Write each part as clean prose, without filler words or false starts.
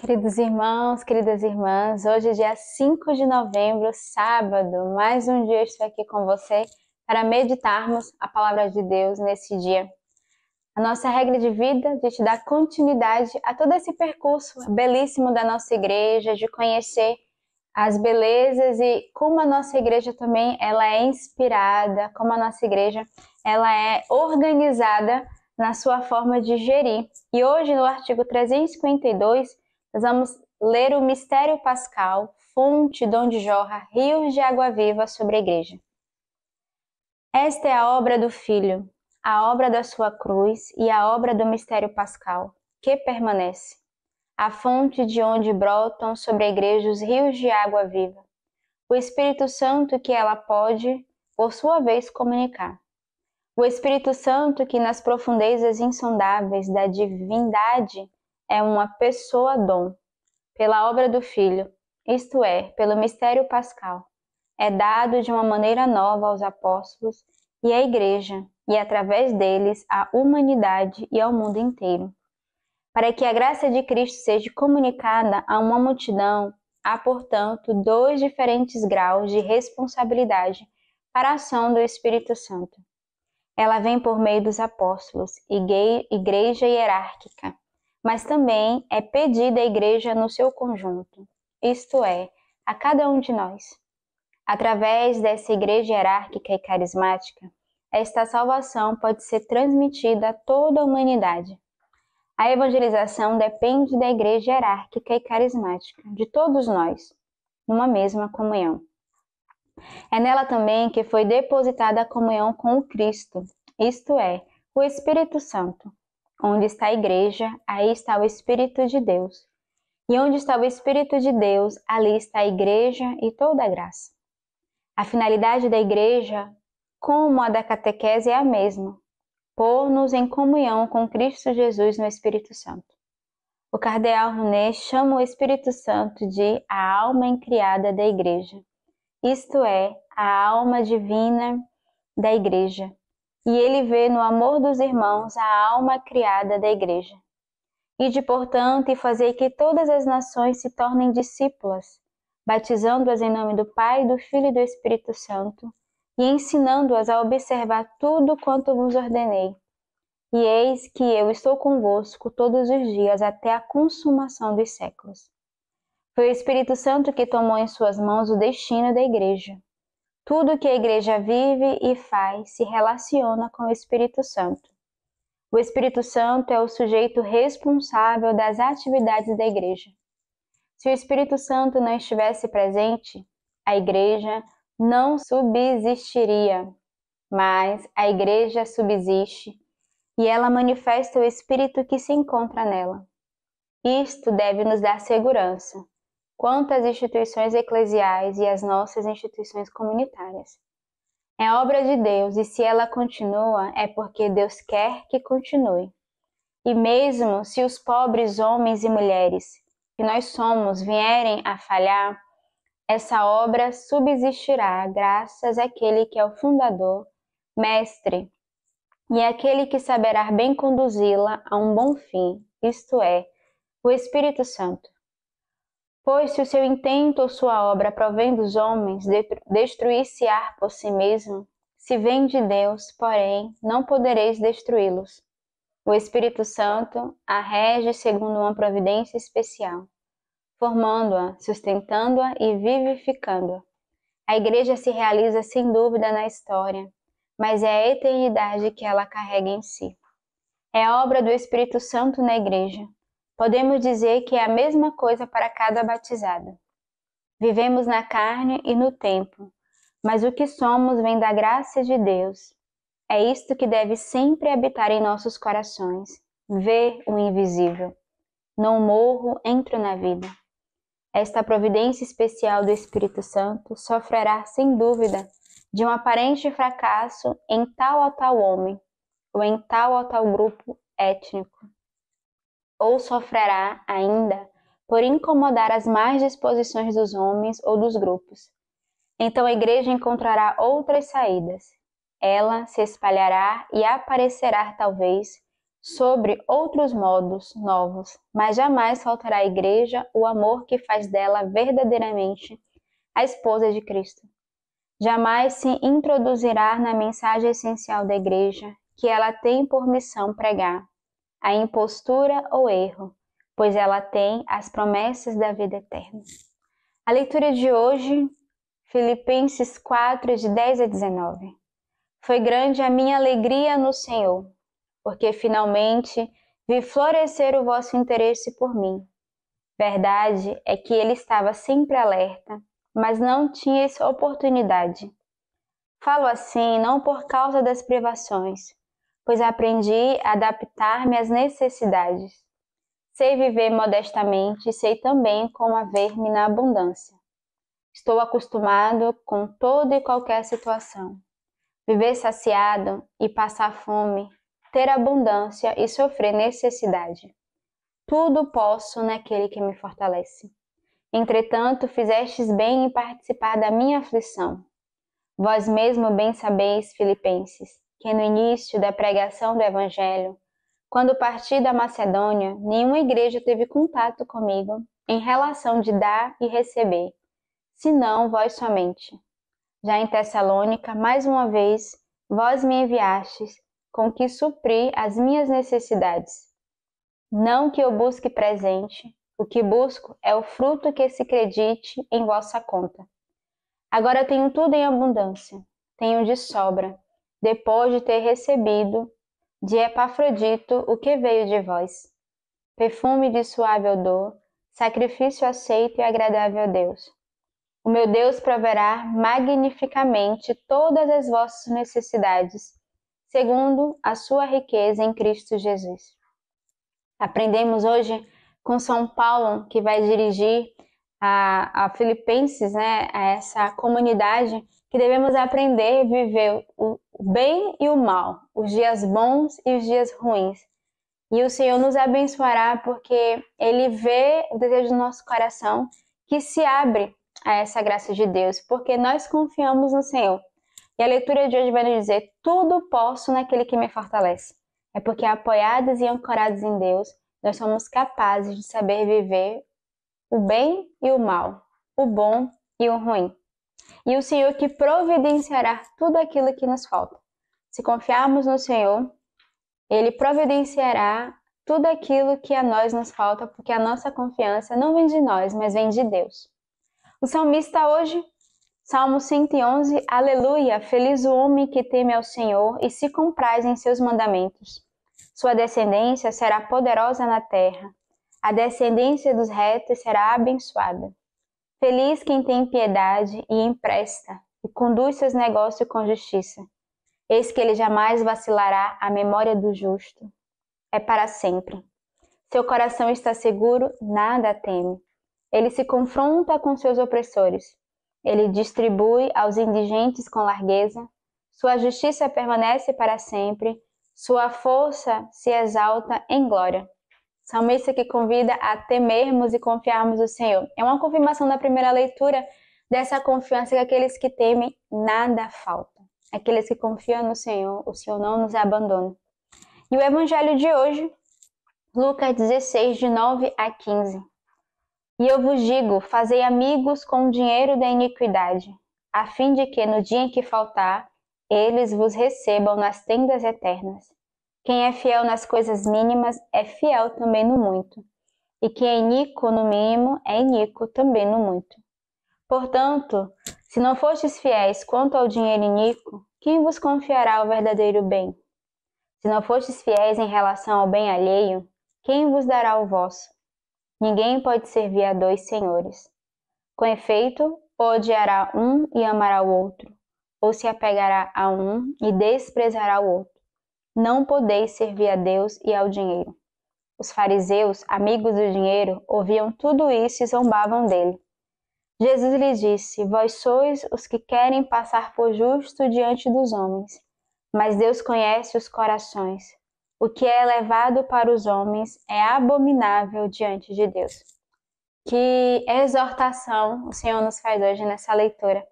Queridos irmãos, queridas irmãs, hoje é dia 5 de novembro, sábado, mais um dia eu estou aqui com você para meditarmos a palavra de Deus nesse dia. A nossa regra de vida de te dar continuidade a todo esse percurso belíssimo da nossa igreja, de conhecer as belezas e como a nossa igreja também ela é inspirada, como a nossa igreja ela é organizada na sua forma de gerir. E hoje no artigo 352 nós vamos ler o mistério pascal, fonte de onde jorra rios de água viva sobre a igreja. Esta é a obra do Filho, a obra da sua cruz e a obra do mistério pascal, que permanece, a fonte de onde brotam sobre a igreja os rios de água viva, o Espírito Santo que ela pode, por sua vez, comunicar. O Espírito Santo que nas profundezas insondáveis da divindade é uma pessoa-dom, pela obra do Filho, isto é, pelo mistério pascal, é dado de uma maneira nova aos apóstolos e à igreja, e através deles à humanidade e ao mundo inteiro. Para que a graça de Cristo seja comunicada a uma multidão, há, portanto, dois diferentes graus de responsabilidade para a ação do Espírito Santo. Ela vem por meio dos apóstolos, igreja hierárquica, mas também é pedida à igreja no seu conjunto, isto é, a cada um de nós. Através dessa igreja hierárquica e carismática, esta salvação pode ser transmitida a toda a humanidade. A evangelização depende da igreja hierárquica e carismática, de todos nós, numa mesma comunhão. É nela também que foi depositada a comunhão com o Cristo, isto é, o Espírito Santo. Onde está a igreja, aí está o Espírito de Deus. E onde está o Espírito de Deus, ali está a igreja e toda a graça. A finalidade da igreja, como a da catequese, é a mesma: pôr-nos em comunhão com Cristo Jesus no Espírito Santo. O cardeal Rounet chama o Espírito Santo de a alma incriada da igreja, isto é, a alma divina da igreja. E ele vê no amor dos irmãos a alma criada da igreja. Ide, portanto, e fazei que todas as nações se tornem discípulas, batizando-as em nome do Pai, do Filho e do Espírito Santo, e ensinando-as a observar tudo quanto vos ordenei. E eis que eu estou convosco todos os dias até a consumação dos séculos. Foi o Espírito Santo que tomou em suas mãos o destino da igreja. Tudo que a igreja vive e faz se relaciona com o Espírito Santo. O Espírito Santo é o sujeito responsável das atividades da igreja. Se o Espírito Santo não estivesse presente, a igreja não subsistiria, mas a igreja subsiste e ela manifesta o Espírito que se encontra nela. Isto deve nos dar segurança quanto às instituições eclesiais e às nossas instituições comunitárias. É obra de Deus e se ela continua é porque Deus quer que continue. E mesmo se os pobres homens e mulheres que nós somos vierem a falhar, essa obra subsistirá graças àquele que é o fundador, mestre, e àquele que saberá bem conduzi-la a um bom fim, isto é, o Espírito Santo. Pois se o seu intento ou sua obra provém dos homens, destruir-se-á por si mesmo, se vem de Deus, porém, não podereis destruí-los. O Espírito Santo a rege segundo uma providência especial, formando-a, sustentando-a e vivificando-a. A igreja se realiza sem dúvida na história, mas é a eternidade que ela carrega em si. É obra do Espírito Santo na igreja. Podemos dizer que é a mesma coisa para cada batizado. Vivemos na carne e no tempo, mas o que somos vem da graça de Deus. É isto que deve sempre habitar em nossos corações, ver o invisível. Não morro, entro na vida. Esta providência especial do Espírito Santo sofrerá sem dúvida de um aparente fracasso em tal ou tal homem, ou em tal ou tal grupo étnico. Ou sofrerá ainda por incomodar as más disposições dos homens ou dos grupos. Então a igreja encontrará outras saídas. Ela se espalhará e aparecerá talvez sobre outros modos novos, mas jamais faltará à igreja o amor que faz dela verdadeiramente a esposa de Cristo. Jamais se introduzirá na mensagem essencial da igreja, que ela tem por missão pregar, a impostura ou erro, pois ela tem as promessas da vida eterna. A leitura de hoje, Filipenses 4, de 10 a 19. Foi grande a minha alegria no Senhor, porque finalmente vi florescer o vosso interesse por mim. Verdade é que ele estava sempre alerta, mas não tinha essa oportunidade. Falo assim não por causa das privações, pois aprendi a adaptar-me às necessidades. Sei viver modestamente e sei também como haver-me na abundância. Estou acostumado com toda e qualquer situação. Viver saciado e passar fome, ter abundância e sofrer necessidade. Tudo posso naquele que me fortalece. Entretanto, fizestes bem em participar da minha aflição. Vós mesmo bem sabeis, Filipenses, que no início da pregação do Evangelho, quando parti da Macedônia, nenhuma igreja teve contato comigo em relação de dar e receber, senão vós somente. Já em Tessalônica, mais uma vez, vós me enviastes, com que supri as minhas necessidades. Não que eu busque presente, o que busco é o fruto que se acredite em vossa conta. Agora tenho tudo em abundância, tenho de sobra, depois de ter recebido de Epafrodito o que veio de vós. Perfume de suave odor, sacrifício aceito e agradável a Deus. O meu Deus proverá magnificamente todas as vossas necessidades, segundo a sua riqueza em Cristo Jesus. Aprendemos hoje com São Paulo, que vai dirigir a Filipenses, a essa comunidade, que devemos aprender a viver o bem e o mal, os dias bons e os dias ruins. E o Senhor nos abençoará porque Ele vê o desejo do nosso coração que se abre a essa graça de Deus, porque nós confiamos no Senhor. E a leitura de hoje vai nos dizer: tudo posso naquele que me fortalece. É porque apoiados e ancorados em Deus, nós somos capazes de saber viver o bem e o mal, o bom e o ruim. E o Senhor que providenciará tudo aquilo que nos falta. Se confiarmos no Senhor, Ele providenciará tudo aquilo que a nós nos falta, porque a nossa confiança não vem de nós, mas vem de Deus. O salmista hoje, Salmo 111, Aleluia, feliz o homem que teme ao Senhor e se compraz em seus mandamentos. Sua descendência será poderosa na terra. A descendência dos retos será abençoada. Feliz quem tem piedade e empresta, e conduz seus negócios com justiça. Eis que ele jamais vacilará a memória do justo. É para sempre. Seu coração está seguro, nada teme. Ele se confronta com seus opressores. Ele distribui aos indigentes com largueza. Sua justiça permanece para sempre. Sua força se exalta em glória. Salmista que convida a temermos e confiarmos no Senhor. É uma confirmação da primeira leitura dessa confiança que aqueles que temem nada falta. Aqueles que confiam no Senhor, o Senhor não nos abandona. E o evangelho de hoje, Lucas 16, de 9 a 15. E eu vos digo, fazei amigos com o dinheiro da iniquidade, a fim de que no dia em que faltar, eles vos recebam nas tendas eternas. Quem é fiel nas coisas mínimas é fiel também no muito, e quem é iníquo no mínimo é iníquo também no muito. Portanto, se não fostes fiéis quanto ao dinheiro iníquo, quem vos confiará o verdadeiro bem? Se não fostes fiéis em relação ao bem alheio, quem vos dará o vosso? Ninguém pode servir a dois senhores. Com efeito, ou odiará um e amará o outro, ou se apegará a um e desprezará o outro. Não podeis servir a Deus e ao dinheiro. Os fariseus, amigos do dinheiro, ouviam tudo isso e zombavam dele. Jesus lhes disse: Vós sois os que querem passar por justo diante dos homens, mas Deus conhece os corações. O que é elevado para os homens é abominável diante de Deus. Que exortação o Senhor nos faz hoje nessa leitura.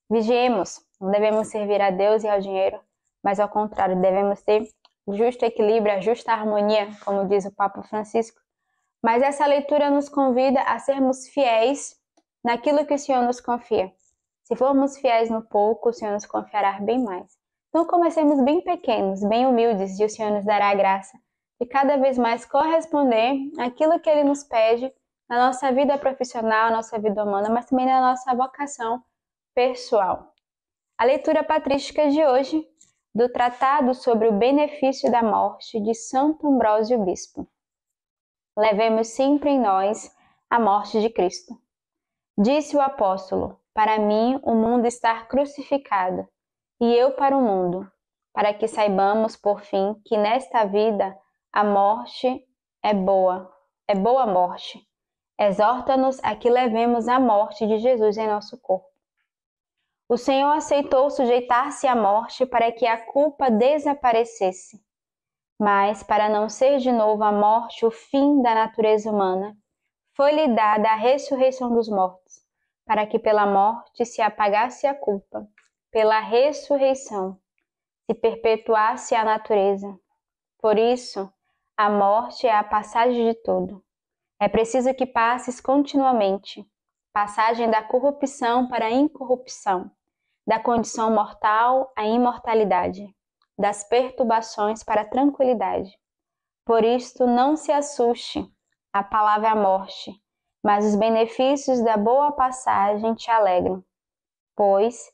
Vigiemos, não devemos servir a Deus e ao dinheiro, mas ao contrário, devemos ter justo equilíbrio, a justa harmonia, como diz o Papa Francisco. Mas essa leitura nos convida a sermos fiéis naquilo que o Senhor nos confia. Se formos fiéis no pouco, o Senhor nos confiará bem mais. Então comecemos bem pequenos, bem humildes, e o Senhor nos dará a graça de cada vez mais corresponder àquilo que Ele nos pede na nossa vida profissional, nossa vida humana, mas também na nossa vocação pessoal. A leitura patrística de hoje, do Tratado sobre o Benefício da Morte de Santo Ambrósio Bispo. Levemos sempre em nós a morte de Cristo. Disse o apóstolo: para mim o mundo está crucificado, e eu para o mundo, para que saibamos, por fim, que nesta vida a morte é boa morte. Exorta-nos a que levemos a morte de Jesus em nosso corpo. O Senhor aceitou sujeitar-se à morte para que a culpa desaparecesse. Mas, para não ser de novo a morte o fim da natureza humana, foi-lhe dada a ressurreição dos mortos, para que pela morte se apagasse a culpa, pela ressurreição se perpetuasse a natureza. Por isso, a morte é a passagem de tudo. É preciso que passes continuamente, passagem da corrupção para a incorrupção, da condição mortal à imortalidade, das perturbações para a tranquilidade. Por isto, não se assuste a palavra morte, mas os benefícios da boa passagem te alegram. Pois,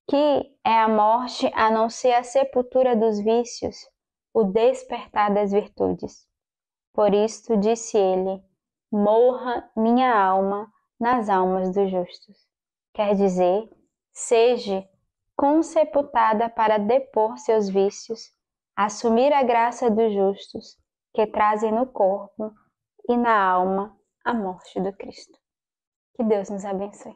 que é a morte a não ser a sepultura dos vícios, o despertar das virtudes? Por isto, disse ele, morra minha alma nas almas dos justos. Quer dizer, seja consepultada para depor seus vícios, assumir a graça dos justos, que trazem no corpo e na alma a morte do Cristo. Que Deus nos abençoe.